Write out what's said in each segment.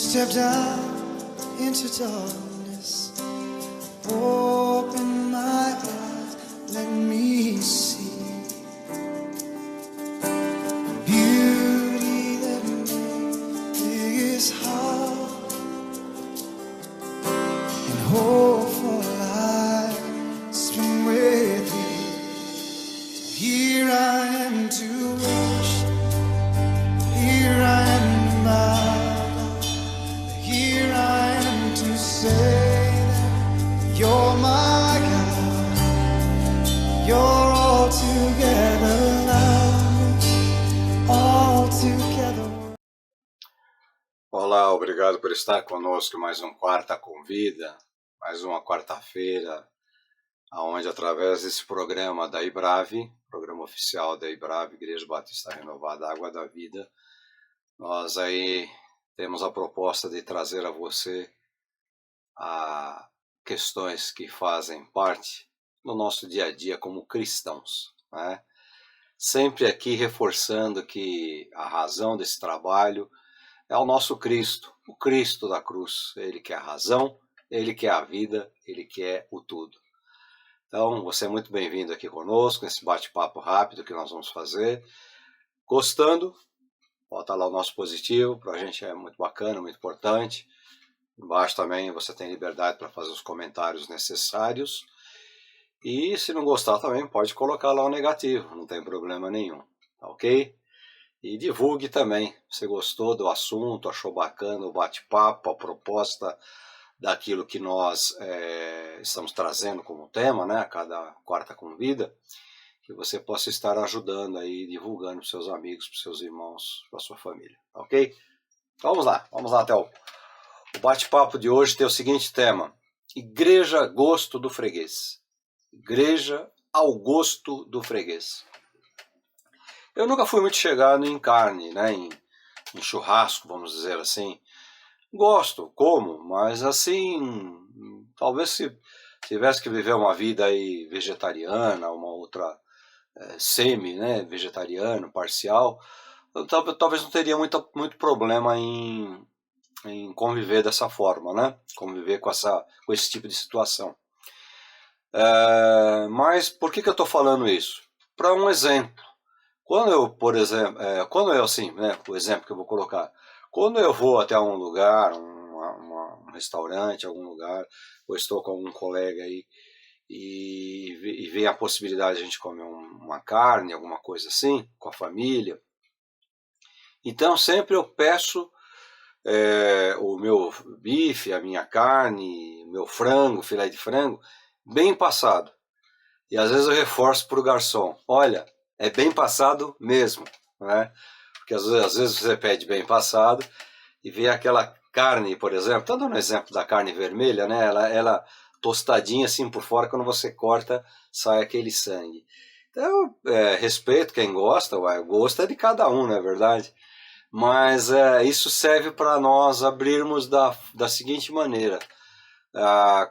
stepped out into darkness, open my eyes, let me see beauty that made this heart and hope for life spring with thee. So here I am to worship, here I am to bow, here I am to say that you're my God, you're altogether lovely, altogether. Olá, obrigado por estar conosco em mais um Quarta Convida, mais uma quarta-feira, onde através desse programa da IBRAVE, programa oficial da IBRAVE, Igreja Batista Renovada Água da Vida, nós aí temos a proposta de trazer a você questões que fazem parte do nosso dia a dia como cristãos, né? Sempre aqui reforçando que a razão desse trabalho é o nosso Cristo, o Cristo da cruz. Ele que é a razão, Ele que é a vida, Ele que é o tudo. Então, você é muito bem-vindo aqui conosco, nesse bate-papo rápido que nós vamos fazer. Gostando? Bota lá o nosso positivo, para a gente é muito bacana, muito importante. Embaixo também você tem liberdade para fazer os comentários necessários. E se não gostar também, pode colocar lá o negativo, não tem problema nenhum, tá ok? E divulgue também, se gostou do assunto, achou bacana o bate-papo, a proposta daquilo que nós estamos trazendo como tema, né, a cada quarta convida, que você possa estar ajudando aí, divulgando para os seus amigos, para os seus irmãos, para a sua família, ok? Então vamos lá até o bate-papo de hoje tem o seguinte tema: Igreja Gosto do Freguês. Igreja ao gosto do freguês. Eu nunca fui muito chegado em carne, né, em churrasco, vamos dizer assim. Gosto, como, mas assim, talvez se tivesse que viver uma vida aí vegetariana, uma outra semi, né, vegetariano, parcial, eu talvez não teria muito problema em conviver dessa forma, né, conviver com esse tipo de situação. Mas por que eu estou falando isso? Para um exemplo. Quando eu, por exemplo, assim, né, o exemplo que eu vou colocar, quando eu vou até um lugar, um restaurante, algum lugar, ou estou com algum colega aí, e vem a possibilidade de a gente comer uma carne, alguma coisa assim, com a família, então sempre eu peço o meu bife, a minha carne, o meu frango, filé de frango, bem passado. E às vezes eu reforço para o garçom, olha, é bem passado mesmo, né? Porque às vezes você pede bem passado e vê aquela carne, por exemplo, estou dando um exemplo da carne vermelha, né? Ela tostadinha assim por fora, quando você corta, sai aquele sangue. Então, respeito quem gosta, o gosto é de cada um, não é verdade? Mas isso serve para nós abrirmos da seguinte maneira: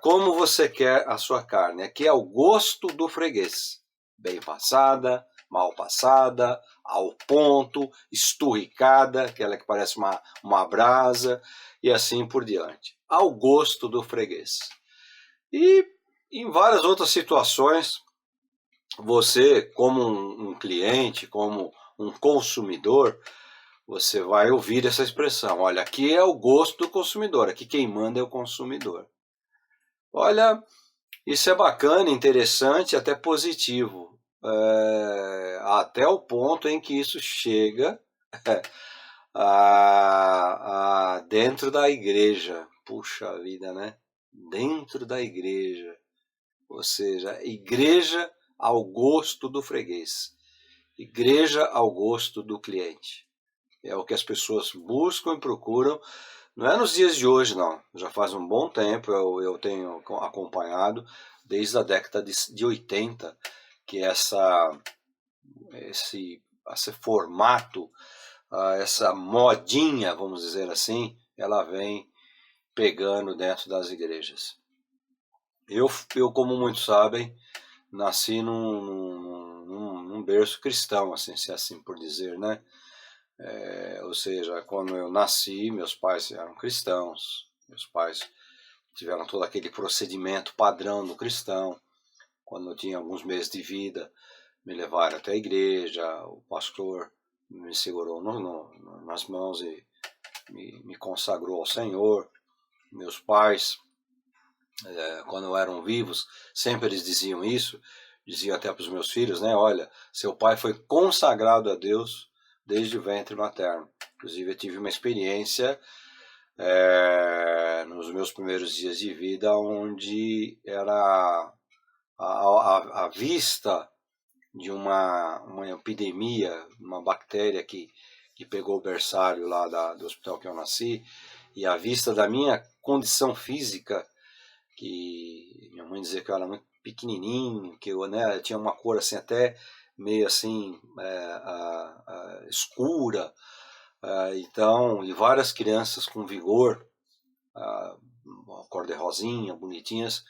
como você quer a sua carne? Aqui é o gosto do freguês, bem passada, mal passada, ao ponto, esturricada, aquela que parece uma brasa, e assim por diante. Ao gosto do freguês. E em várias outras situações, você, como um cliente, como um consumidor, você vai ouvir essa expressão: olha, aqui é o gosto do consumidor, aqui quem manda é o consumidor. Olha, isso é bacana, interessante, até positivo. Até o ponto em que isso chega dentro da igreja. Puxa vida, né? Dentro da igreja. Ou seja, igreja ao gosto do freguês. Igreja ao gosto do cliente. É o que as pessoas buscam e procuram. Não é nos dias de hoje, não. Já faz um bom tempo, eu tenho acompanhado, desde a década de 80, que esse formato, essa modinha, vamos dizer assim, ela vem pegando dentro das igrejas. Eu como muitos sabem, nasci num berço cristão, assim, se é assim por dizer, né? Ou seja, quando eu nasci, meus pais eram cristãos, meus pais tiveram todo aquele procedimento padrão do cristão. Quando eu tinha alguns meses de vida, me levaram até a igreja, o pastor me segurou nas mãos e me consagrou ao Senhor. Meus pais, quando eram vivos, sempre eles diziam isso, diziam até para os meus filhos, né? Olha, seu pai foi consagrado a Deus desde o ventre materno. Inclusive, eu tive uma experiência nos meus primeiros dias de vida, onde era a vista de uma epidemia, uma bactéria que pegou o berçário lá do hospital que eu nasci, e a vista da minha condição física, que minha mãe dizia que eu era muito pequenininho, que eu, né, tinha uma cor assim até meio assim escura, então, e várias crianças com vigor, cor de rosinha, bonitinhas,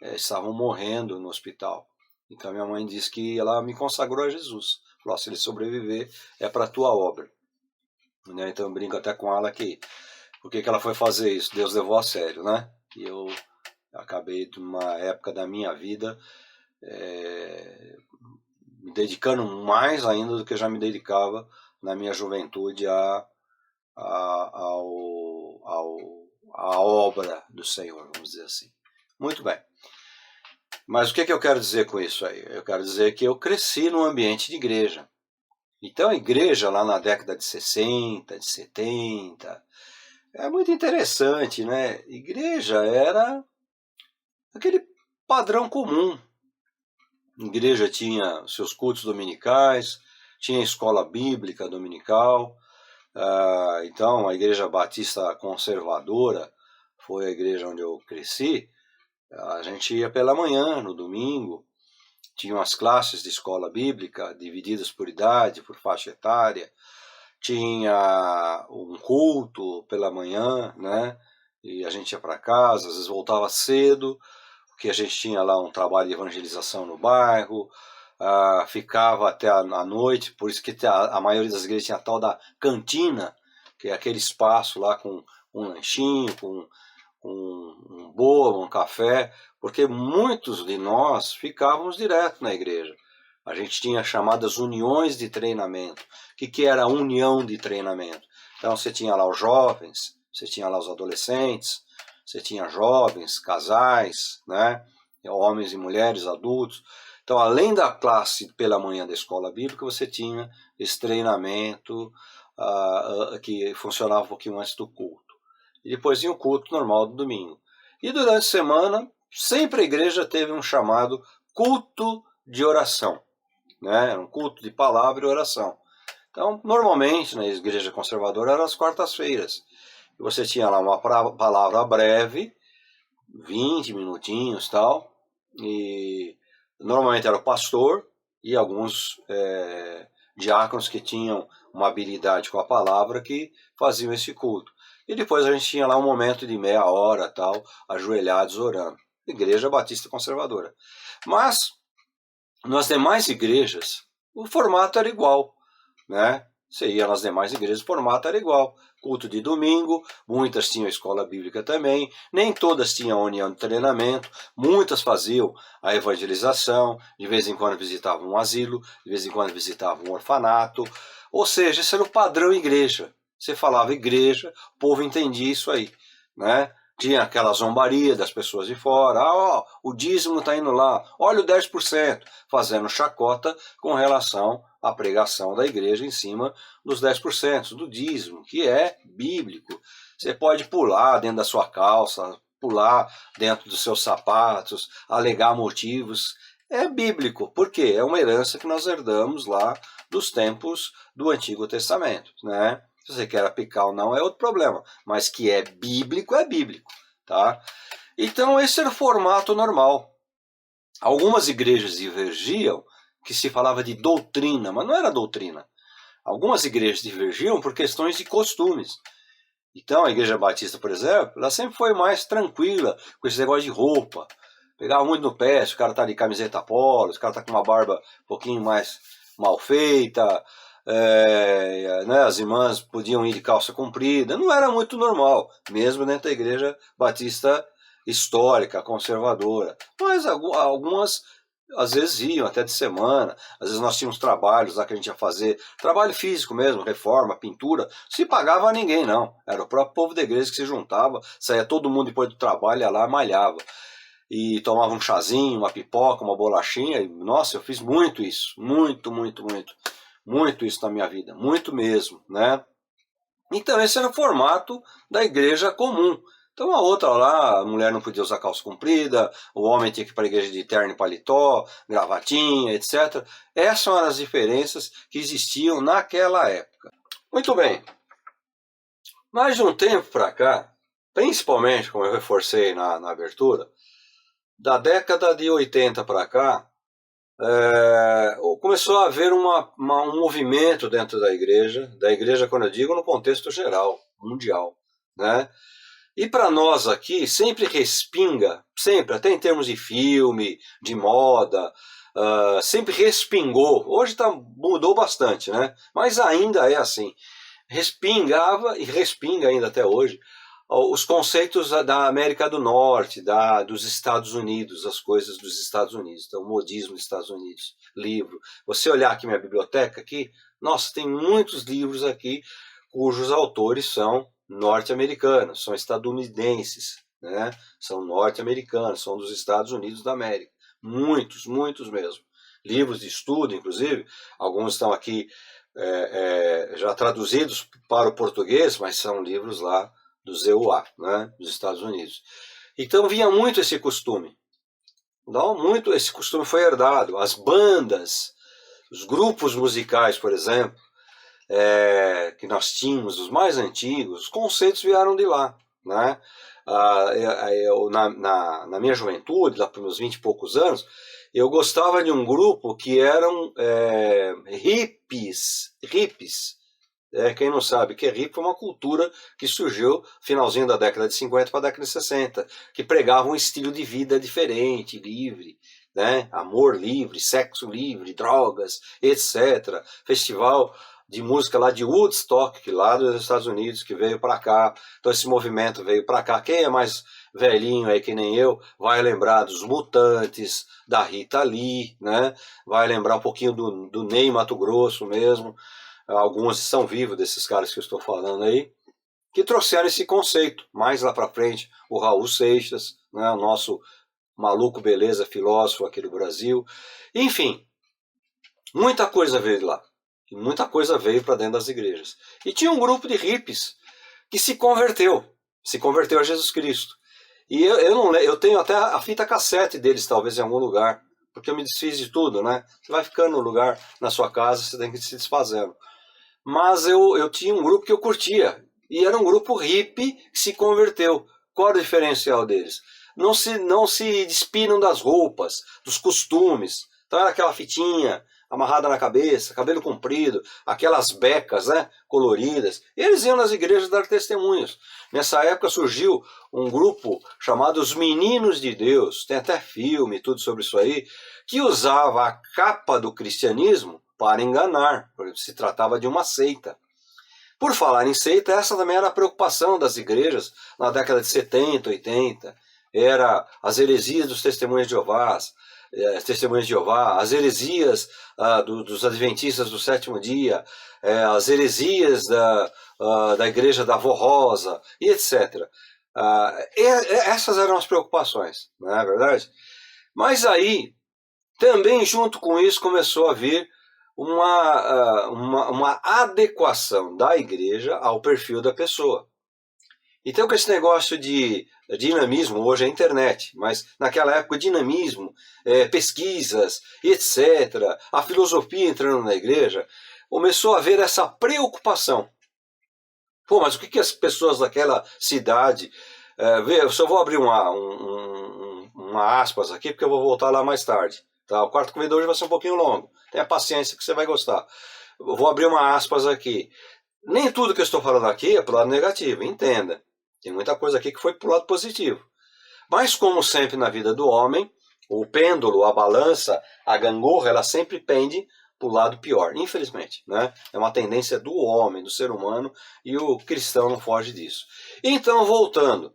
estavam morrendo no hospital. Então minha mãe disse que ela me consagrou a Jesus. Falou, se ele sobreviver, é para a tua obra. Né? Então eu brinco até com ela que por que ela foi fazer isso? Deus levou a sério, né? E eu acabei de uma época da minha vida me dedicando mais ainda do que eu já me dedicava na minha juventude à obra do Senhor, vamos dizer assim. Muito bem. Mas o que eu quero dizer com isso aí? Eu quero dizer que eu cresci num ambiente de igreja. Então a igreja lá na década de 60, de 70, é muito interessante, né? Igreja era aquele padrão comum. A igreja tinha seus cultos dominicais, tinha escola bíblica dominical. Então a Igreja Batista Conservadora foi a igreja onde eu cresci. A gente ia pela manhã, no domingo, tinham as classes de escola bíblica, divididas por idade, por faixa etária, tinha um culto pela manhã, né? E a gente ia para casa, às vezes voltava cedo, porque a gente tinha lá um trabalho de evangelização no bairro, ficava até a noite, por isso que a maioria das igrejas tinha a tal da cantina, que é aquele espaço lá com um lanchinho, com um bolo, um café, porque muitos de nós ficávamos direto na igreja. A gente tinha chamadas uniões de treinamento. O que era a união de treinamento? Então você tinha lá os jovens, você tinha lá os adolescentes, você tinha jovens, casais, né? Homens e mulheres, adultos. Então, além da classe pela manhã da escola bíblica, você tinha esse treinamento que funcionava um pouquinho antes do culto. E depois vinha o culto normal do domingo. E durante a semana, sempre a igreja teve um chamado culto de oração. Né? Era um culto de palavra e oração. Então, normalmente, na igreja conservadora, eram as quartas-feiras. Você tinha lá uma palavra breve, 20 minutinhos e tal, e normalmente era o pastor e alguns diáconos que tinham uma habilidade com a palavra que faziam esse culto. E depois a gente tinha lá um momento de meia hora, tal, ajoelhados orando. Igreja Batista Conservadora. Mas, nas demais igrejas, o formato era igual, né? Você ia nas demais igrejas, o formato era igual. Culto de domingo, muitas tinham escola bíblica também, nem todas tinham união de treinamento, muitas faziam a evangelização, de vez em quando visitavam um asilo, de vez em quando visitavam um orfanato, ou seja, esse era o padrão igreja. Você falava igreja, o povo entendia isso aí, né? Tinha aquela zombaria das pessoas de fora, o dízimo está indo lá, olha o 10%, fazendo chacota com relação à pregação da igreja em cima dos 10% do dízimo, que é bíblico. Você pode pular dentro da sua calça, pular dentro dos seus sapatos, alegar motivos, é bíblico, porque é uma herança que nós herdamos lá dos tempos do Antigo Testamento, né? Se você quer aplicar ou não é outro problema, mas que é bíblico, tá? Então esse era o formato normal. Algumas igrejas divergiam, que se falava de doutrina, mas não era doutrina. Algumas igrejas divergiam por questões de costumes. Então a Igreja Batista, por exemplo, ela sempre foi mais tranquila com esse negócio de roupa. Pegava muito no pé, se o cara tá de camiseta polo, se o cara tá com uma barba um pouquinho mais mal feita, né, as irmãs podiam ir de calça comprida, não era muito normal, mesmo dentro da igreja batista histórica, conservadora. Mas algumas, às vezes, iam até de semana, às vezes nós tínhamos trabalhos lá que a gente ia fazer, trabalho físico mesmo, reforma, pintura, se pagava a ninguém não, era o próprio povo da igreja que se juntava, saía todo mundo depois do trabalho, ia lá, malhava. E tomava um chazinho, uma pipoca, uma bolachinha, e nossa, eu fiz muito isso, muito isso na minha vida, muito mesmo, né? Então esse era o formato da igreja comum. Então a outra lá, a mulher não podia usar calça comprida, o homem tinha que ir para a igreja de terno e paletó, gravatinha, etc. Essas eram as diferenças que existiam naquela época. Muito bem. Mais de um tempo para cá, principalmente, como eu reforcei na abertura, da década de 80 para cá, começou a haver um movimento dentro da igreja quando eu digo no contexto geral, mundial, né? E para nós aqui sempre respinga, sempre, até em termos de filme, de moda, sempre respingou. Hoje mudou bastante, né? Mas ainda é assim. Respingava e respinga ainda até hoje os conceitos da América do Norte, dos Estados Unidos, as coisas dos Estados Unidos, então o modismo dos Estados Unidos, livro. Você olhar aqui minha biblioteca aqui, nossa, tem muitos livros aqui cujos autores são norte-americanos, são estadunidenses, né? São norte-americanos, são dos Estados Unidos da América. Muitos mesmo. Livros de estudo, inclusive, alguns estão aqui já traduzidos para o português, mas são livros lá dos EUA, né, dos Estados Unidos. Então vinha muito esse costume. Não, muito esse costume foi herdado. As bandas, os grupos musicais, por exemplo, que nós tínhamos, os mais antigos, os conceitos vieram de lá, né? Na minha juventude, lá para meus 20 e poucos anos, eu gostava de um grupo que eram hippies. Quem não sabe que é hippie é uma cultura que surgiu finalzinho da década de 50 para a década de 60, que pregava um estilo de vida diferente, livre, né? Amor livre, sexo livre, drogas, etc. Festival de música lá de Woodstock, que lá dos Estados Unidos, que veio para cá. Então esse movimento veio para cá. Quem é mais velhinho aí que nem eu, vai lembrar dos Mutantes, da Rita Lee, né? Vai lembrar um pouquinho do Ney Matogrosso mesmo. Alguns são vivos desses caras que eu estou falando aí, que trouxeram esse conceito. Mais lá para frente, o Raul Seixas, né, o nosso maluco beleza, filósofo aqui do Brasil. Enfim, muita coisa veio de lá. E muita coisa veio para dentro das igrejas. E tinha um grupo de hippies que se converteu a Jesus Cristo. E eu tenho até a fita cassete deles, talvez em algum lugar, porque eu me desfiz de tudo, né? Você vai ficando no lugar na sua casa, você tem que ir se desfazendo. Mas eu tinha um grupo que eu curtia, e era um grupo hippie que se converteu. Qual era o diferencial deles? Não se despiram das roupas, dos costumes. Então era aquela fitinha amarrada na cabeça, cabelo comprido, aquelas becas, né, coloridas. Eles iam nas igrejas dar testemunhos. Nessa época surgiu um grupo chamado Os Meninos de Deus, tem até filme, tudo sobre isso aí, que usava a capa do cristianismo para enganar, porque se tratava de uma seita. Por falar em seita, essa também era a preocupação das igrejas na década de 70, 80. Era as heresias dos testemunhos de Jeová, as heresias dos adventistas do sétimo dia, as heresias da igreja da Avó Rosa, e etc. Essas eram as preocupações, não é verdade? Mas aí, também junto com isso, começou a vir uma adequação da igreja ao perfil da pessoa. Então, com esse negócio de dinamismo, hoje é internet, mas naquela época dinamismo, pesquisas, etc., a filosofia entrando na igreja, começou a haver essa preocupação. Pô, mas o que as pessoas daquela cidade... eu só vou abrir uma aspas aqui, porque eu vou voltar lá mais tarde. Tá? O quarto comida hoje vai ser um pouquinho longo. Tenha paciência que você vai gostar. Eu vou abrir uma aspas aqui. Nem tudo que eu estou falando aqui é para o lado negativo, entenda. Tem muita coisa aqui que foi para o lado positivo. Mas, como sempre na vida do homem, o pêndulo, a balança, a gangorra, ela sempre pende para o lado pior, infelizmente, né? É uma tendência do homem, do ser humano, e o cristão não foge disso. Então, voltando,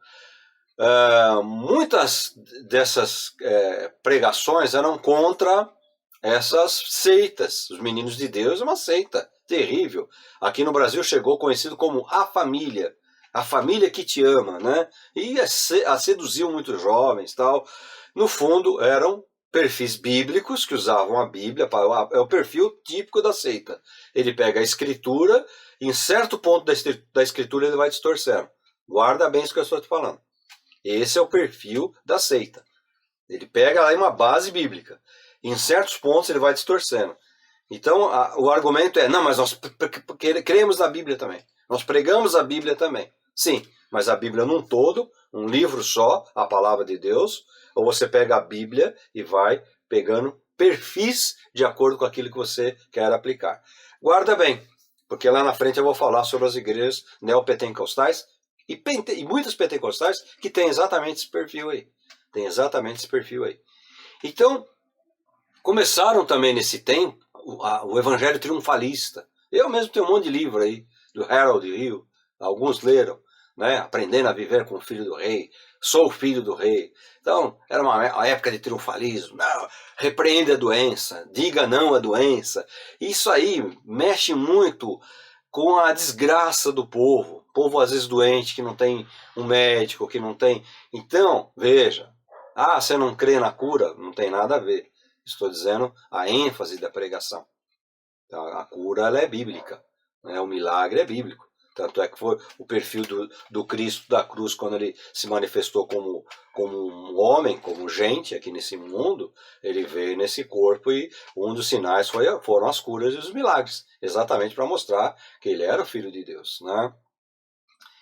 muitas dessas pregações eram contra essas seitas. Os Meninos de Deus é uma seita terrível. Aqui no Brasil chegou conhecido como a família que te ama, né? E seduziu muitos jovens, tal. No fundo, eram perfis bíblicos que usavam a Bíblia. É o perfil típico da seita. Ele pega a escritura e em certo ponto da escritura ele vai distorcendo. Guarda bem isso que eu estou te falando. Esse é o perfil da seita. Ele pega lá uma base bíblica. Em certos pontos ele vai distorcendo. Então o argumento é, não, mas nós cremos na Bíblia também. Nós pregamos a Bíblia também. Sim, mas a Bíblia num todo, um livro só, a palavra de Deus, ou você pega a Bíblia e vai pegando perfis de acordo com aquilo que você quer aplicar. Guarda bem, porque lá na frente eu vou falar sobre as igrejas neopentecostais e muitas pentecostais que têm exatamente esse perfil aí. Tem exatamente esse perfil aí. Então, começaram também nesse tempo o evangelho triunfalista. Eu mesmo tenho um monte de livro aí, do Harold Hill, alguns leram, né? Aprendendo a viver com o filho do rei, sou o filho do rei. Então, era uma época de triunfalismo. Não, repreende a doença, diga não à doença. Isso aí mexe muito com a desgraça do povo. Povo às vezes doente, que não tem um médico, que não tem... Então, veja, você não crê na cura? Não tem nada a ver. Estou dizendo a ênfase da pregação. Então, a cura ela é bíblica, né? O milagre é bíblico. Tanto é que foi o perfil do Cristo da cruz, quando ele se manifestou como um homem, como gente aqui nesse mundo, ele veio nesse corpo e um dos sinais foram as curas e os milagres, exatamente para mostrar que ele era o Filho de Deus, né?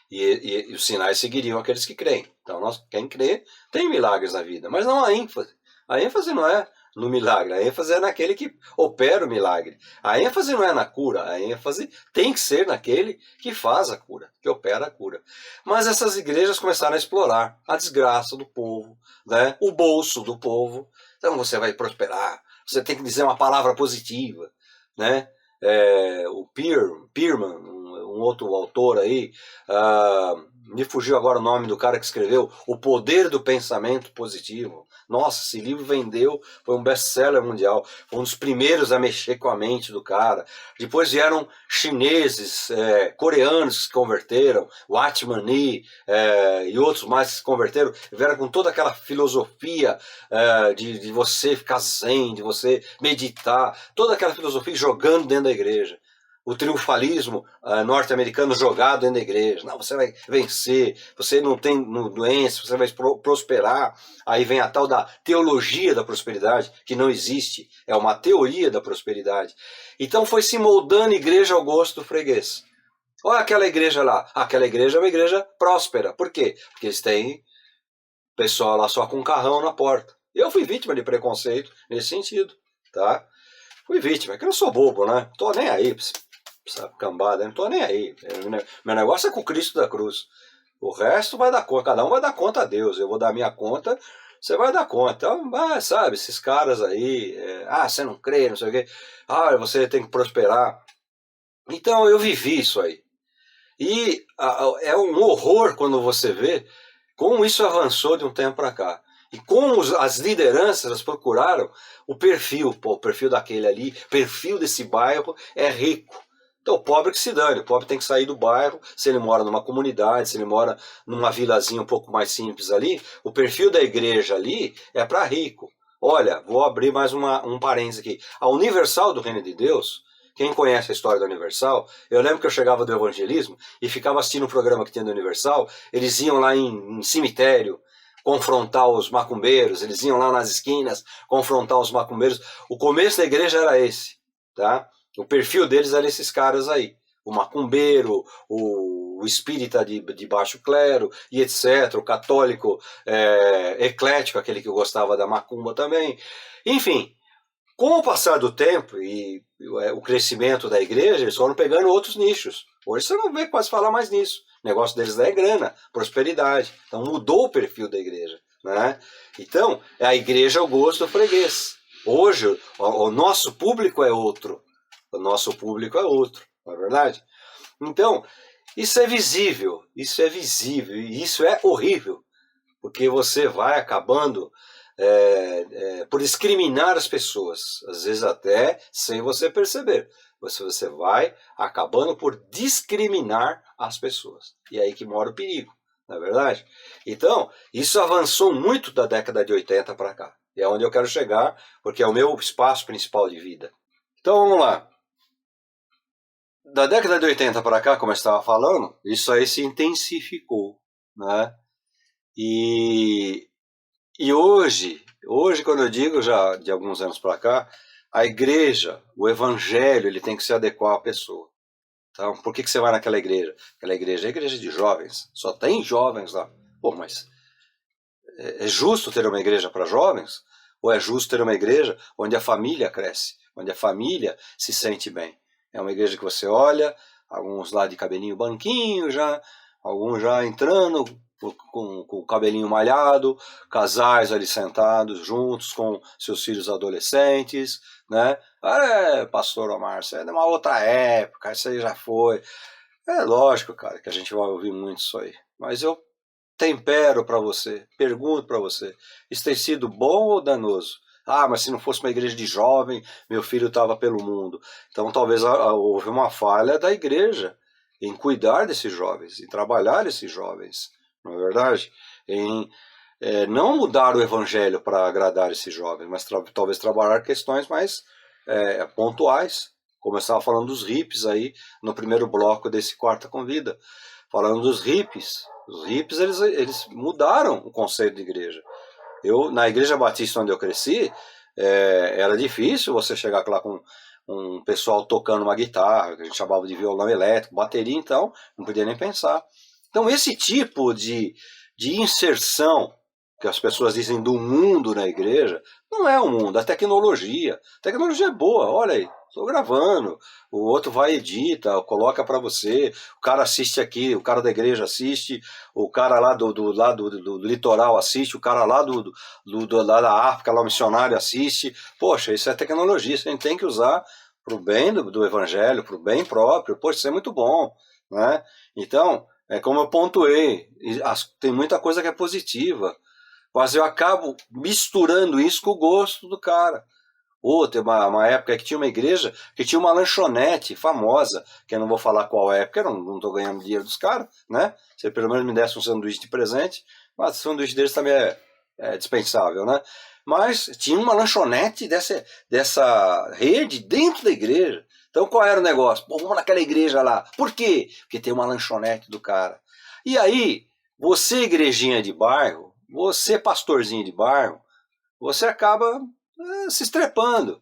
E os sinais seguiriam aqueles que creem. Então, quem crê tem milagres na vida, mas não há ênfase. A ênfase não é no milagre, a ênfase é naquele que opera o milagre. A ênfase não é na cura, a ênfase tem que ser naquele que faz a cura, que opera a cura. Mas essas igrejas começaram a explorar a desgraça do povo, né? O bolso do povo. Então você vai prosperar, você tem que dizer uma palavra positiva, né? O Pierman, um outro autor aí, me fugiu agora o nome do cara que escreveu O Poder do Pensamento Positivo. Nossa, esse livro vendeu, foi um best-seller mundial, foi um dos primeiros a mexer com a mente do cara. Depois vieram chineses, coreanos que se converteram, Watchman Nee e outros mais que se converteram, vieram com toda aquela filosofia de você ficar zen, de você meditar, toda aquela filosofia jogando dentro da igreja. O triunfalismo norte-americano jogado dentro da igreja. Não, você vai vencer, você não tem doença, você vai prosperar. Aí vem a tal da teologia da prosperidade, que não existe, é uma teoria da prosperidade. Então foi se moldando igreja ao gosto do freguês. Olha aquela igreja lá, aquela igreja é uma igreja próspera. Por quê? Porque eles têm pessoal lá só com um carrão na porta. Eu fui vítima de preconceito nesse sentido, tá? Fui vítima, que eu não sou bobo, né? Tô nem aí, essa cambada, não tô nem aí. Meu negócio é com o Cristo da cruz. O resto vai dar conta, cada um vai dar conta a Deus. Eu vou dar minha conta, você vai dar conta. Então, sabe, esses caras aí, você não crê, não sei o quê. Você tem que prosperar. Então eu vivi isso aí. E é um horror quando você vê como isso avançou de um tempo para cá. E como as lideranças elas procuraram o perfil daquele ali, perfil desse bairro é rico. Então o pobre que se dane, o pobre tem que sair do bairro, se ele mora numa comunidade, se ele mora numa vilazinha um pouco mais simples ali, o perfil da igreja ali é para rico. Olha, vou abrir mais um parênteses aqui. A Universal do Reino de Deus, quem conhece a história da Universal, eu lembro que eu chegava do evangelismo e ficava assistindo um programa que tinha da Universal, eles iam lá em cemitério, confrontar os macumbeiros, eles iam lá nas esquinas confrontar os macumbeiros. O começo da igreja era esse, tá? O perfil deles era esses caras aí, o macumbeiro, o espírita de baixo clero e etc, o católico eclético, aquele que gostava da macumba também. Enfim, com o passar do tempo e o crescimento da igreja, eles foram pegando outros nichos. Hoje você não vê quase falar mais nisso. O negócio deles é grana, prosperidade. Então mudou o perfil da igreja, né? Então, a igreja é o gosto do freguês. Hoje, o nosso público é outro. O nosso público é outro, não é verdade? Então, isso é visível, e isso é horrível, porque você vai acabando por discriminar as pessoas, às vezes até sem você perceber. Você vai acabando por discriminar as pessoas. E é aí que mora o perigo, não é verdade? Então, isso avançou muito da década de 80 para cá. E é onde eu quero chegar, porque é o meu espaço principal de vida. Então, vamos lá. Da década de 80 para cá, como eu estava falando, isso aí se intensificou, né? E hoje, quando eu digo já de alguns anos para cá, a igreja, o evangelho, ele tem que se adequar à pessoa. Então, por que você vai naquela igreja? Aquela igreja é igreja de jovens, só tem jovens lá. Pô, mas é justo ter uma igreja para jovens? Ou é justo ter uma igreja onde a família cresce, onde a família se sente bem? É uma igreja que você olha, alguns lá de cabelinho banquinho já, alguns já entrando com o cabelinho malhado, casais ali sentados juntos com seus filhos adolescentes, né? Pastor Omar, isso é de uma outra época, isso aí já foi. É lógico, cara, que a gente vai ouvir muito isso aí. Mas eu tempero para você, pergunto para você, isso tem sido bom ou danoso? Ah, mas se não fosse uma igreja de jovem, meu filho estava pelo mundo. Então talvez houve uma falha da igreja em cuidar desses jovens, em trabalhar esses jovens, não é verdade? Em não mudar o evangelho para agradar esses jovens, mas talvez trabalhar questões mais pontuais, como eu estava falando dos hippies aí no primeiro bloco desse Quarta Convida, falando dos hippies. Os hippies eles mudaram o conceito de igreja. Na igreja batista onde eu cresci, era difícil você chegar lá com um pessoal tocando uma guitarra, que a gente chamava de violão elétrico, bateria, então, não podia nem pensar. Então, esse tipo de inserção que as pessoas dizem do mundo na igreja, não é o mundo, a tecnologia. A tecnologia é boa, olha aí, estou gravando, o outro vai e edita, coloca para você, o cara assiste aqui, o cara da igreja assiste, o cara lá do litoral assiste, o cara lá lá da África, lá o missionário assiste. Poxa, isso é tecnologia, isso a gente tem que usar para o bem do evangelho, para o bem próprio. Poxa, isso é muito bom, né? Então, é como eu pontuei, tem muita coisa que é positiva, mas eu acabo misturando isso com o gosto do cara. Tem uma época que tinha uma igreja que tinha uma lanchonete famosa, que eu não vou falar qual é, porque eu não estou ganhando dinheiro dos caras, né? Se pelo menos me desse um sanduíche de presente, mas o sanduíche deles também é dispensável, né? Mas tinha uma lanchonete dessa rede dentro da igreja. Então qual era o negócio? Pô, vamos naquela igreja lá. Por quê? Porque tem uma lanchonete do cara. E aí, você igrejinha de bairro, você pastorzinho de bairro, você acaba se estrepando,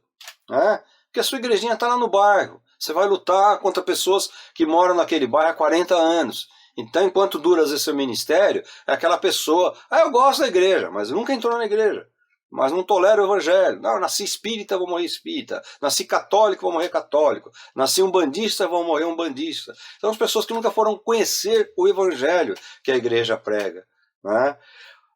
né? Porque a sua igrejinha está lá no bairro. Você vai lutar contra pessoas que moram naquele bairro há 40 anos. Então, enquanto dura esse seu ministério, é aquela pessoa, eu gosto da igreja, mas nunca entrou na igreja. Mas não tolera o evangelho. Não, nasci espírita, vou morrer espírita. Nasci católico, vou morrer católico. Nasci um bandista, vou morrer um bandista. São as pessoas que nunca foram conhecer o evangelho que a igreja prega, né?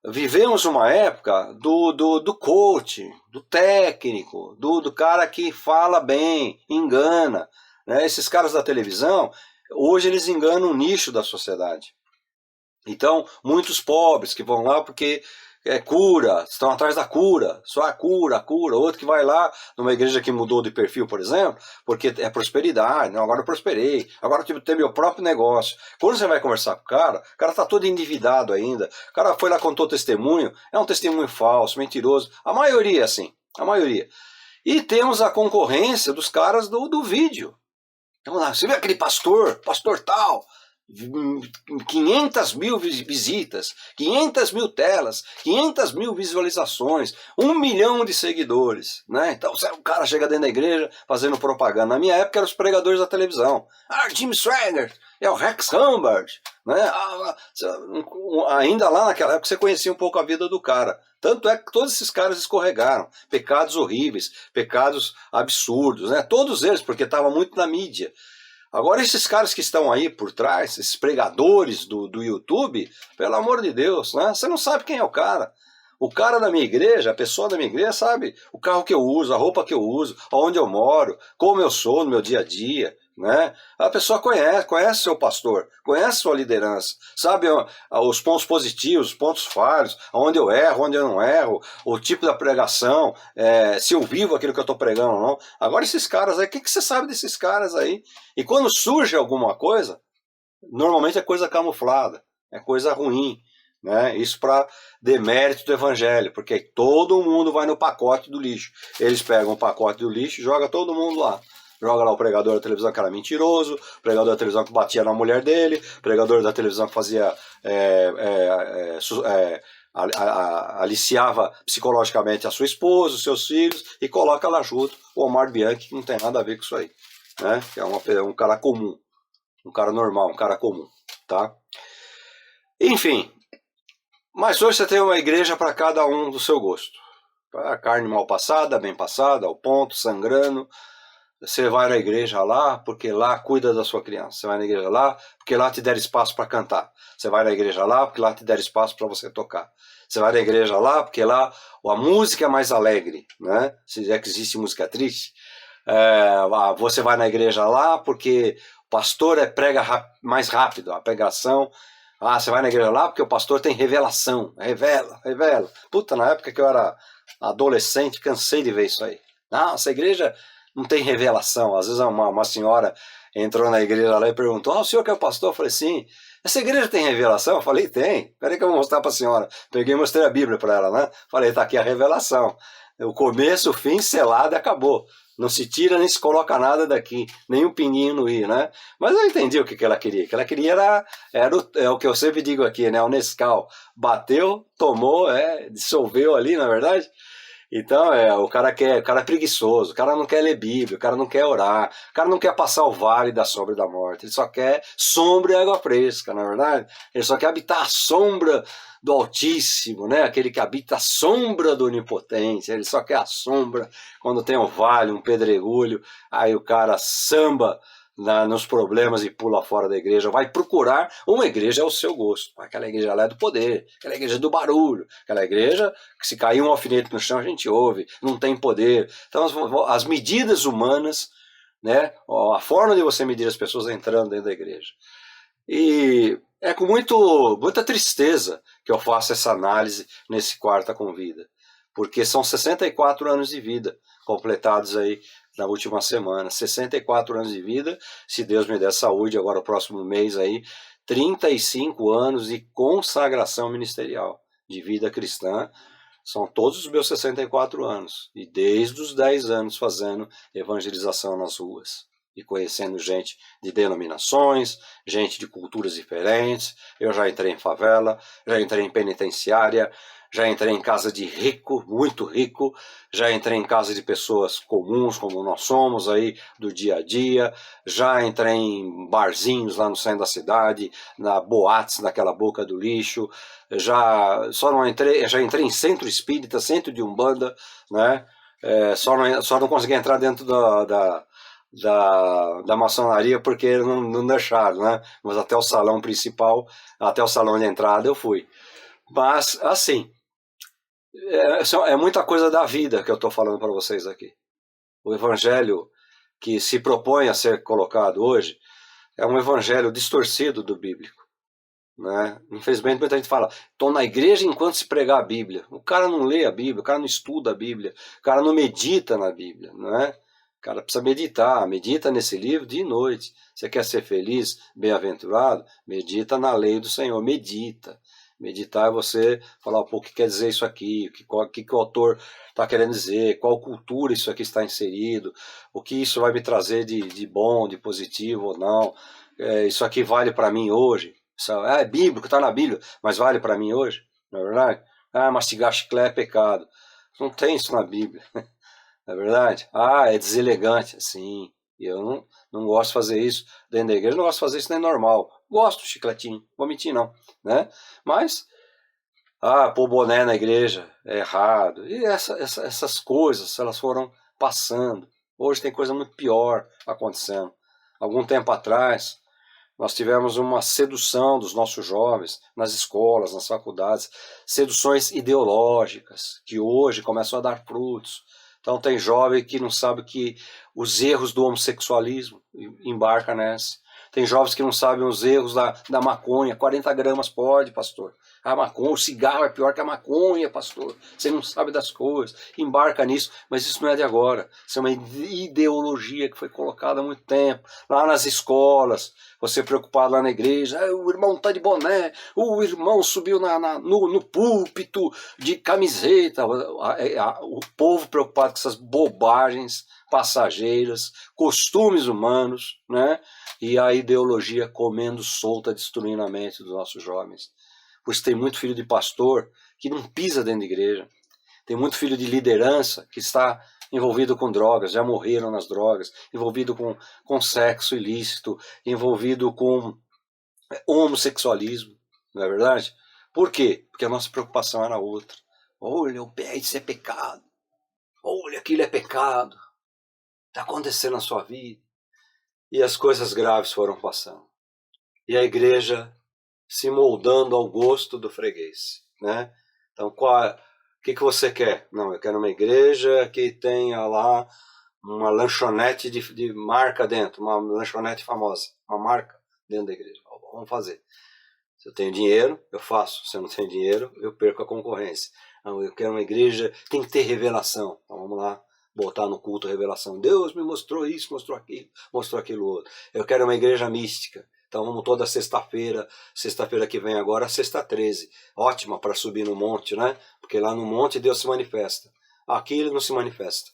Vivemos uma época do coach, do técnico, do cara que fala bem, engana, né? Esses caras da televisão, hoje eles enganam um nicho da sociedade. Então, muitos pobres que vão lá porque cura, estão atrás da cura, só a cura. Outro que vai lá numa igreja que mudou de perfil, por exemplo, porque é prosperidade, não, agora eu prosperei, agora eu tenho meu próprio negócio. Quando você vai conversar com o cara está todo endividado ainda, o cara foi lá, contou testemunho, é um testemunho falso, mentiroso, a maioria é assim, a maioria. E temos a concorrência dos caras do vídeo. Então lá, você vê aquele pastor tal, 500 mil visitas, 500 mil telas, 500 mil visualizações, 1 milhão de seguidores, né? Então o cara chega dentro da igreja fazendo propaganda. Na minha época eram os pregadores da televisão. Jim Swaggart, é o Rex Humbard, né? Ainda lá naquela época você conhecia um pouco a vida do cara. Tanto é que todos esses caras escorregaram, pecados horríveis, pecados absurdos, né? Todos eles, porque estava muito na mídia. Agora esses caras que estão aí por trás, esses pregadores do YouTube, pelo amor de Deus, né? Você não sabe quem é o cara. O cara da minha igreja, a pessoa da minha igreja sabe o carro que eu uso, a roupa que eu uso, onde eu moro, como eu sou no meu dia a dia, né? A pessoa conhece seu pastor, conhece sua liderança, sabe os pontos positivos, os pontos falhos, onde eu erro, onde eu não erro, o tipo da pregação, se eu vivo aquilo que eu estou pregando ou não. Agora esses caras aí, o que você sabe desses caras aí? E quando surge alguma coisa, normalmente é coisa camuflada, é coisa ruim, né? Isso para demérito do evangelho, porque todo mundo vai no pacote do lixo. Eles pegam o pacote do lixo e jogam todo mundo lá. Joga lá o pregador da televisão que era mentiroso, o pregador da televisão que batia na mulher dele, o pregador da televisão que fazia aliciava psicologicamente a sua esposa, os seus filhos, e coloca lá junto o Omar Bianchi, que não tem nada a ver com isso aí, né? Que é um cara comum, um cara normal, um cara comum, tá? Enfim, mas hoje você tem uma igreja para cada um do seu gosto. A carne mal passada, bem passada, ao ponto, sangrando. Você vai na igreja lá porque lá cuida da sua criança. Você vai na igreja lá porque lá te der espaço para cantar. Você vai na igreja lá porque lá te der espaço para você tocar. Você vai na igreja lá porque lá a música é mais alegre, né? Se é que existe música triste. Você vai na igreja lá porque o pastor prega mais rápido, a pregação. Você vai na igreja lá porque o pastor tem revelação. Revela. Puta, na época que eu era adolescente, cansei de ver isso aí. Não, essa igreja não tem revelação. Às vezes uma senhora entrou na igreja lá e perguntou: o senhor que é o pastor? Eu falei: sim. Essa igreja tem revelação? Eu falei: tem. Peraí que eu vou mostrar para a senhora. Peguei e mostrei a Bíblia para ela, né? Falei: tá aqui a revelação. O começo, o fim, selado e acabou. Não se tira nem se coloca nada daqui, nem um pinguinho no i, né? Mas eu entendi o que ela queria. O que ela queria era o que eu sempre digo aqui, né? O Nescau bateu, tomou, dissolveu ali, na verdade. Então, o cara é preguiçoso, o cara não quer ler Bíblia, o cara não quer orar, o cara não quer passar o vale da sombra e da morte, ele só quer sombra e água fresca, na verdade? Ele só quer habitar a sombra do Altíssimo, né? Aquele que habita a sombra do Onipotente, ele só quer a sombra quando tem um vale, um pedregulho, aí o cara samba nos problemas e pula fora da igreja, vai procurar uma igreja ao seu gosto. Aquela igreja lá é do poder, aquela igreja é do barulho, aquela igreja que se cair um alfinete no chão a gente ouve, não tem poder. Então as medidas humanas, né, a forma de você medir as pessoas entrando dentro da igreja. E é com muita tristeza que eu faço essa análise nesse Quarta Convida, porque são 64 anos de vida completados aí na última semana, 64 anos de vida, se Deus me der saúde, agora o próximo mês aí, 35 anos de consagração ministerial, de vida cristã, são todos os meus 64 anos, e desde os 10 anos fazendo evangelização nas ruas, e conhecendo gente de denominações, gente de culturas diferentes. Eu já entrei em favela, já entrei em penitenciária, já entrei em casa de rico, muito rico, já entrei em casa de pessoas comuns, como nós somos aí, do dia a dia, já entrei em barzinhos lá no centro da cidade, na boates, naquela boca do lixo, já entrei em centro espírita, centro de umbanda, né? Só não consegui entrar dentro da maçonaria porque não deixaram, né? Mas até o salão principal, até o salão de entrada eu fui. Mas, assim, é muita coisa da vida que eu estou falando para vocês aqui. O evangelho que se propõe a ser colocado hoje é um evangelho distorcido do bíblico, né? Infelizmente muita gente fala: estou na igreja enquanto se pregar a Bíblia. O cara não lê a Bíblia, o cara não estuda a Bíblia, o cara não medita na Bíblia, né? O cara precisa meditar, medita nesse livro de noite. Você quer ser feliz, bem-aventurado? Medita na lei do Senhor, medita. Meditar é você falar, o que quer dizer isso aqui, o que o autor está querendo dizer, qual cultura isso aqui está inserido, o que isso vai me trazer de bom, de positivo ou não. Isso aqui vale para mim hoje. Isso é bíblico, está na Bíblia, mas vale para mim hoje, não é verdade? Mastigar chiclete é pecado. Não tem isso na Bíblia, não é verdade? É deselegante, sim. E eu não gosto de fazer isso dentro da igreja, não gosto de fazer isso nem normal. Gosto do chicletinho, vou mentir não, né? Mas, pôr boné na igreja é errado. E essas coisas, elas foram passando. Hoje tem coisa muito pior acontecendo. Algum tempo atrás, Nós tivemos uma sedução dos nossos jovens nas escolas, nas faculdades, seduções ideológicas, que hoje começam a dar frutos. Então tem jovem que não sabe que os erros do homossexualismo embarca nessa. Tem jovens que não sabem os erros da maconha. 40 gramas pode, pastor. A maconha, o cigarro é pior que a maconha, pastor. Você não sabe das coisas. Embarca nisso, mas isso não é de agora. Isso é uma ideologia que foi colocada há muito tempo. Lá nas escolas, você preocupado lá na igreja, o irmão tá de boné, o irmão subiu no púlpito de camiseta. O povo preocupado com essas bobagens passageiras, costumes humanos, né? E a ideologia comendo solta, destruindo a mente dos nossos jovens. Pois tem muito filho de pastor que não pisa dentro da igreja. Tem muito filho de liderança que está envolvido com drogas, já morreram nas drogas, envolvido com sexo ilícito, envolvido com homossexualismo, não é verdade? Por quê? Porque a nossa preocupação era outra. Olha, isso é pecado. Olha, aquilo é pecado. Está acontecendo na sua vida. E as coisas graves foram passando. E a igreja se moldando ao gosto do freguês, né? Então, o que você quer? Não, eu quero uma igreja que tenha lá uma lanchonete de marca dentro, uma lanchonete famosa, uma marca dentro da igreja. Vamos fazer. Se eu tenho dinheiro, eu faço. Se eu não tenho dinheiro, eu perco a concorrência. Não, eu quero uma igreja, tem que ter revelação. Então, vamos lá. Botar no culto a revelação. Deus me mostrou isso, mostrou aquilo outro. Eu quero uma igreja mística. Então vamos toda sexta-feira que vem agora, sexta 13. Ótima para subir no monte, né? Porque lá no monte Deus se manifesta. Aqui ele não se manifesta.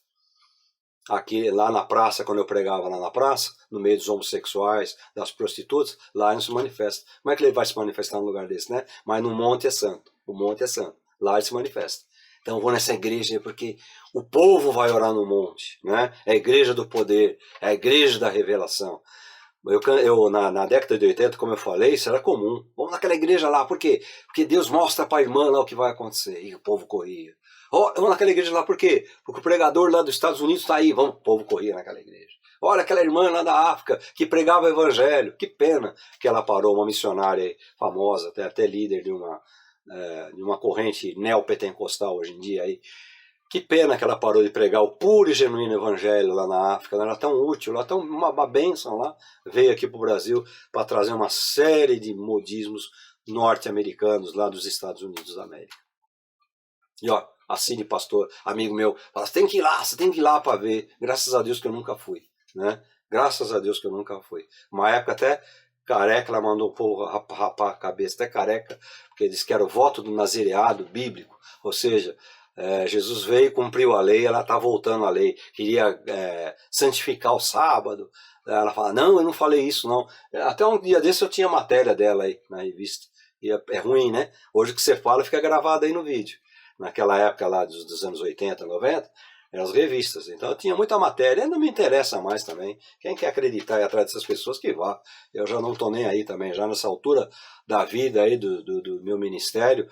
Aqui, lá na praça, quando eu pregava lá na praça, no meio dos homossexuais, das prostitutas, lá ele não se manifesta. Como é que ele vai se manifestar num lugar desse, né? Mas no monte é santo. O monte é santo. Lá ele se manifesta. Então eu vou nessa igreja porque o povo vai orar no monte, né? É a igreja do poder, é a igreja da revelação. Na década de 80, como eu falei, isso era comum. Vamos naquela igreja lá, por quê? Porque Deus mostra para a irmã lá o que vai acontecer. E o povo corria. Vamos naquela igreja lá, por quê? Porque o pregador lá dos Estados Unidos está aí. Vamos, o povo corria naquela igreja. Olha aquela irmã lá da África que pregava o evangelho. Que pena que ela parou, uma missionária famosa, até líder de uma corrente neopentecostal hoje em dia aí. Que pena que ela parou de pregar o puro e genuíno evangelho lá na África. Ela era tão útil, ela tão uma bênção lá. Veio aqui para o Brasil para trazer uma série de modismos norte-americanos lá dos Estados Unidos da América. E ó, assim de pastor, amigo meu, fala, você tem que ir lá para ver. Graças a Deus que eu nunca fui, né? Graças a Deus que eu nunca fui. Uma época até careca, ela mandou o povo rapar a cabeça, até careca, porque disse que era o voto do nazireado bíblico, ou seja, Jesus veio, cumpriu a lei, ela está voltando à lei, queria santificar o sábado. Ela fala, não, eu não falei isso não. Até um dia desse eu tinha matéria dela aí na revista, e é ruim, né? Hoje o que você fala fica gravado aí no vídeo. Naquela época lá dos anos 80, 90, eram as revistas, então eu tinha muita matéria, ainda me interessa mais também. Quem quer acreditar e atrás dessas pessoas, que vá. Eu já não estou nem aí também, já nessa altura da vida aí do meu ministério.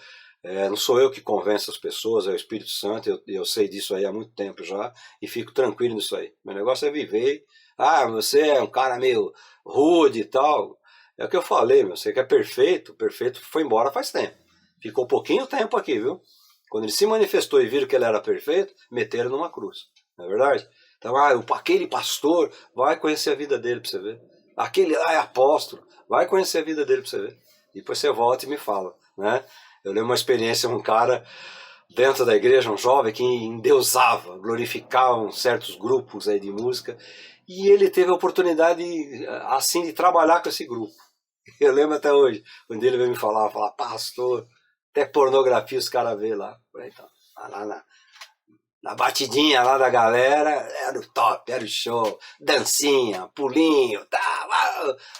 Não sou eu que convenço as pessoas, é o Espírito Santo, eu sei disso aí há muito tempo já, e fico tranquilo nisso aí. Meu negócio é viver. Você é um cara meio rude e tal. É o que eu falei, você que é perfeito, perfeito foi embora faz tempo. Ficou pouquinho tempo aqui, viu? Quando ele se manifestou e viram que ele era perfeito, meteram numa cruz, não é verdade? Então, aquele pastor, vai conhecer a vida dele para você ver. Aquele lá é apóstolo, vai conhecer a vida dele para você ver. Depois você volta e me fala, né? Eu lembro uma experiência, um cara dentro da igreja, um jovem que endeusava, glorificava certos grupos aí de música, e ele teve a oportunidade assim de trabalhar com esse grupo. Eu lembro até hoje, quando ele veio me falar, pastor, até pornografia os caras vê lá. Então, lá na batidinha lá da galera, era o top, era o show, dancinha, pulinho,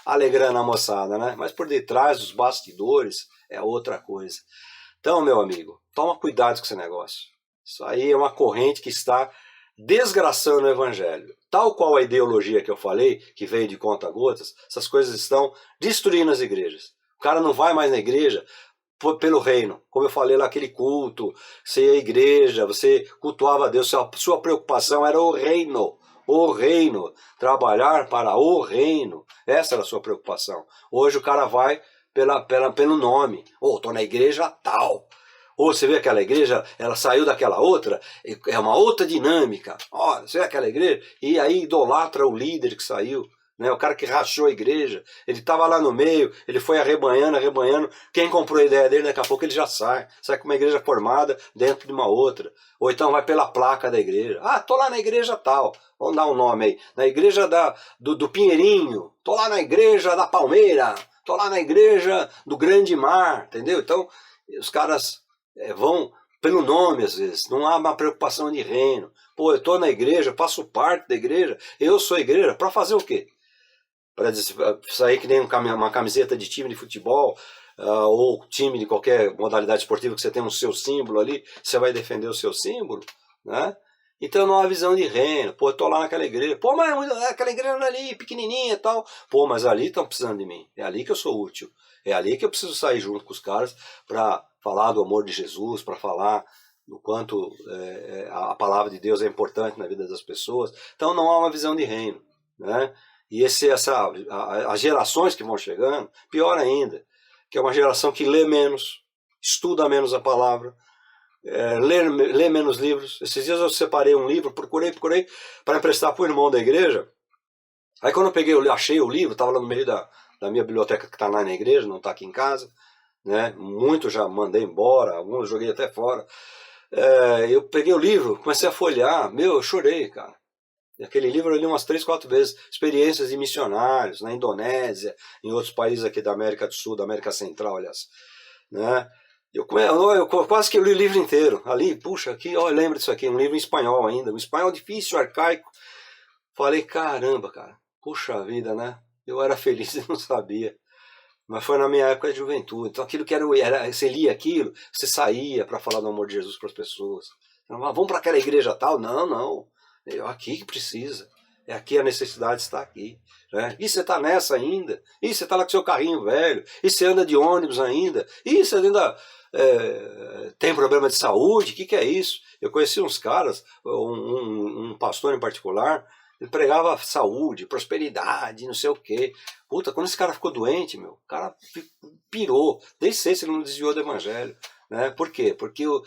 alegrando a moçada, né? Mas por detrás dos bastidores é outra coisa. Então, meu amigo, toma cuidado com esse negócio. Isso aí é uma corrente que está desgraçando o evangelho. Tal qual a ideologia que eu falei, que veio de conta-gotas, essas coisas estão destruindo as igrejas. O cara não vai mais na igreja pelo reino. Como eu falei lá, aquele culto, você ia à igreja, você cultuava a Deus, sua preocupação era o reino. o reino, trabalhar para o reino. Essa era a sua preocupação. Hoje o cara vai pelo nome. Ou tô na igreja tal. Ou você vê aquela igreja, ela saiu daquela outra, é uma outra dinâmica. Olha, você vê aquela igreja, e aí idolatra o líder que saiu, né? O cara que rachou a igreja. Ele estava lá no meio, ele foi arrebanhando, arrebanhando. Quem comprou a ideia dele, daqui a pouco ele já sai. Sai com uma igreja formada dentro de uma outra. Ou então vai pela placa da igreja. Ah, tô lá na igreja tal. Vamos dar um nome aí. Na igreja do Pinheirinho. Tô lá na igreja da Palmeira. Tô lá na igreja do Grande Mar. Entendeu? Então, os caras vão pelo nome às vezes, não há uma preocupação de reino. Pô, eu estou na igreja, faço parte da igreja, eu sou igreja, para fazer o quê? Para sair que nem uma camiseta de time de futebol, ou time de qualquer modalidade esportiva que você tem um seu símbolo ali, você vai defender o seu símbolo, né? Então não há visão de reino. Pô, eu estou lá naquela igreja, pô, mas aquela igreja ali, pequenininha e tal, pô, mas ali estão precisando de mim, é ali que eu sou útil, é ali que eu preciso sair junto com os caras para falar do amor de Jesus, para falar do quanto a palavra de Deus é importante na vida das pessoas. Então não há uma visão de reino, né? E as gerações que vão chegando, pior ainda, que é uma geração que lê menos, estuda menos a palavra, lê menos livros. Esses dias eu separei um livro, procurei para emprestar para o irmão da igreja. Aí quando eu peguei, eu achei o livro, estava lá no meio da minha biblioteca que está lá na igreja, não está aqui em casa, né? Muito já mandei embora, alguns joguei até fora. Eu peguei o livro, comecei a folhear, eu chorei, cara. Aquele livro eu li umas 3, 4 vezes, experiências de missionários na Indonésia, em outros países aqui da América do Sul, da América Central, aliás, né? Eu quase que eu li o livro inteiro. Ali, puxa, aqui, ó, lembra disso aqui, um livro em espanhol ainda, um espanhol difícil, arcaico. Falei, caramba, cara, puxa vida, né? Eu era feliz e não sabia. Mas foi na minha época de juventude. Então aquilo que era você lia aquilo, você saía para falar do amor de Jesus para as pessoas. Vamos para aquela igreja tal? Não. É aqui que precisa. É aqui a necessidade está aqui. Né? E você está nessa ainda? E você está lá com seu carrinho velho? E você anda de ônibus ainda? E você ainda tem problema de saúde? O que é isso? Eu conheci uns caras, um pastor em particular, ele pregava saúde, prosperidade, não sei o quê. Puta, quando esse cara ficou doente, o cara pirou. Nem sei se ele não desviou do evangelho. Né? Por quê? Porque o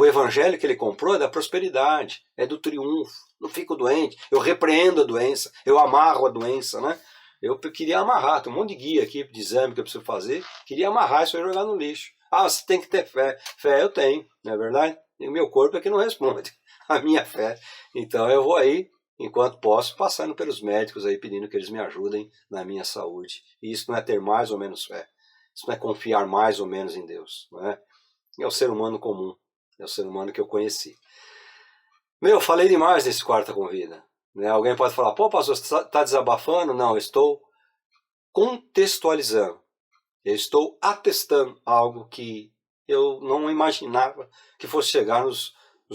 evangelho que ele comprou é da prosperidade, é do triunfo. Não fico doente, eu repreendo a doença, eu amarro a doença, né? Eu queria amarrar, tem um monte de guia aqui de exame que eu preciso fazer, queria amarrar isso e jogar no lixo. Ah, você tem que ter fé. Fé eu tenho, não é verdade? E o meu corpo é que não responde a minha fé. Então eu vou aí, enquanto posso, passando pelos médicos aí, pedindo que eles me ajudem na minha saúde. E isso não é ter mais ou menos fé. Isso não é confiar mais ou menos em Deus. Não é? É o ser humano comum. É o ser humano que eu conheci. Falei demais nesse Quarta com Vida. Né? Alguém pode falar, pô, pastor, você está desabafando? Não, eu estou contextualizando. Eu estou atestando algo que eu não imaginava que fosse chegar nos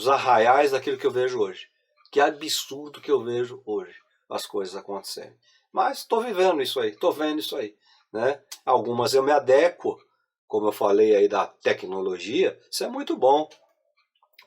arraiais daquilo que eu vejo hoje. Que absurdo que eu vejo hoje as coisas acontecerem. Mas estou vivendo isso aí, estou vendo isso aí. Né? Algumas eu me adequo, como eu falei aí da tecnologia, isso é muito bom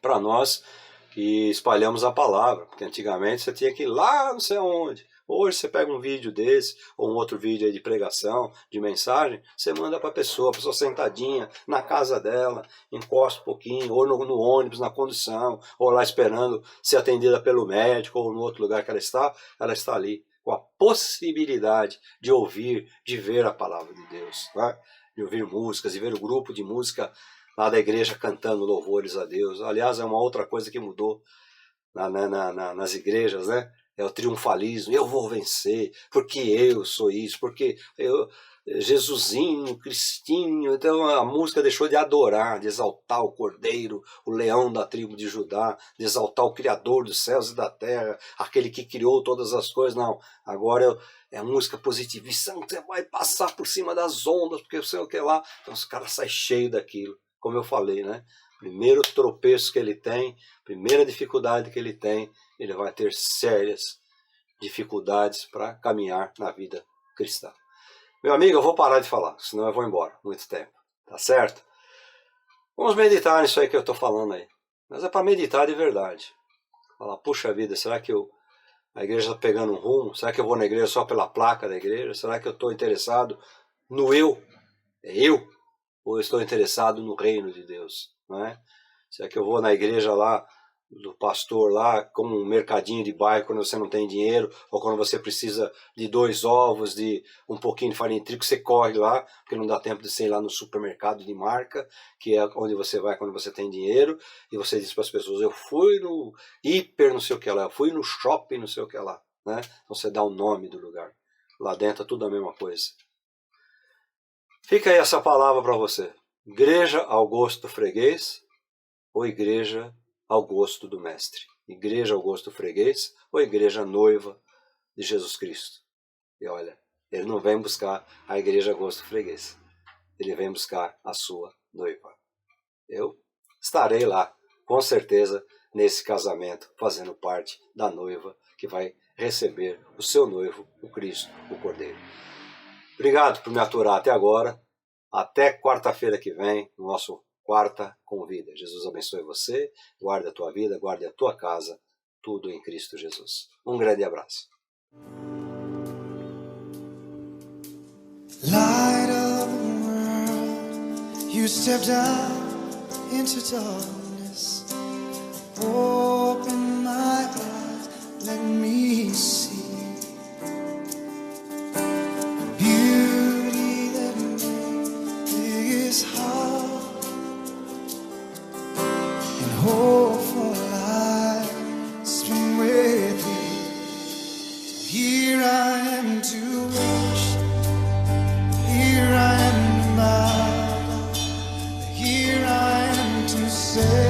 para nós que espalhamos a palavra, porque antigamente você tinha que ir lá não sei onde. Hoje você pega um vídeo desse, ou um outro vídeo aí de pregação, de mensagem, você manda para a pessoa sentadinha na casa dela, encosta um pouquinho, ou no ônibus, na condução, ou lá esperando ser atendida pelo médico, ou no outro lugar que ela está ali, com a possibilidade de ouvir, de ver a palavra de Deus, né? De ouvir músicas, de ver o grupo de música lá da igreja cantando louvores a Deus. Aliás, é uma outra coisa que mudou nas igrejas, né? É o triunfalismo, eu vou vencer, porque eu sou isso, porque eu, Jesusinho, Cristinho. Então a música deixou de adorar, de exaltar o Cordeiro, o leão da tribo de Judá, de exaltar o Criador dos céus e da terra, aquele que criou todas as coisas. Não, agora é a música positivista, você vai passar por cima das ondas, porque você o que lá. Então os caras saem cheios daquilo, como eu falei, né? Primeiro tropeço que ele tem, primeira dificuldade que ele tem, ele vai ter sérias dificuldades para caminhar na vida cristã. Meu amigo, eu vou parar de falar, senão eu vou embora muito tempo, tá certo? Vamos meditar nisso aí que eu estou falando aí. Mas é para meditar de verdade. Falar, puxa vida, será que eu A igreja está pegando um rumo? Será que eu vou na igreja só pela placa da igreja? Será que eu estou interessado no eu? É eu? Ou eu estou interessado no reino de Deus? Não é? Será que eu vou na igreja lá, do pastor lá, como um mercadinho de bairro quando você não tem dinheiro, ou quando você precisa de 2 ovos, de um pouquinho de farinha de trigo, você corre lá, porque não dá tempo de você ir lá no supermercado de marca, que é onde você vai quando você tem dinheiro, e você diz para as pessoas, eu fui no hiper não sei o que lá, eu fui no shopping não sei o que lá, né? Então você dá o nome do lugar. Lá dentro é tudo a mesma coisa. Fica aí essa palavra para você. Igreja ao gosto do freguês, ou igreja ao gosto do mestre? Igreja ao gosto do freguês ou igreja noiva de Jesus Cristo? E olha, ele não vem buscar a igreja ao gosto do freguês. Ele vem buscar a sua noiva. Eu estarei lá, com certeza, nesse casamento, fazendo parte da noiva que vai receber o seu noivo, o Cristo, o Cordeiro. Obrigado por me aturar até agora. Até quarta-feira que vem, no nosso Quarta Convida. Jesus abençoe você, guarde a tua vida, guarde a tua casa, tudo em Cristo Jesus. Um grande abraço. Light of the world, you stepped out into darkness. Open my eyes, let me see beauty that made this heart. Hope for life, spin with you. Here I am to worship, here I am to bow, here I am to say.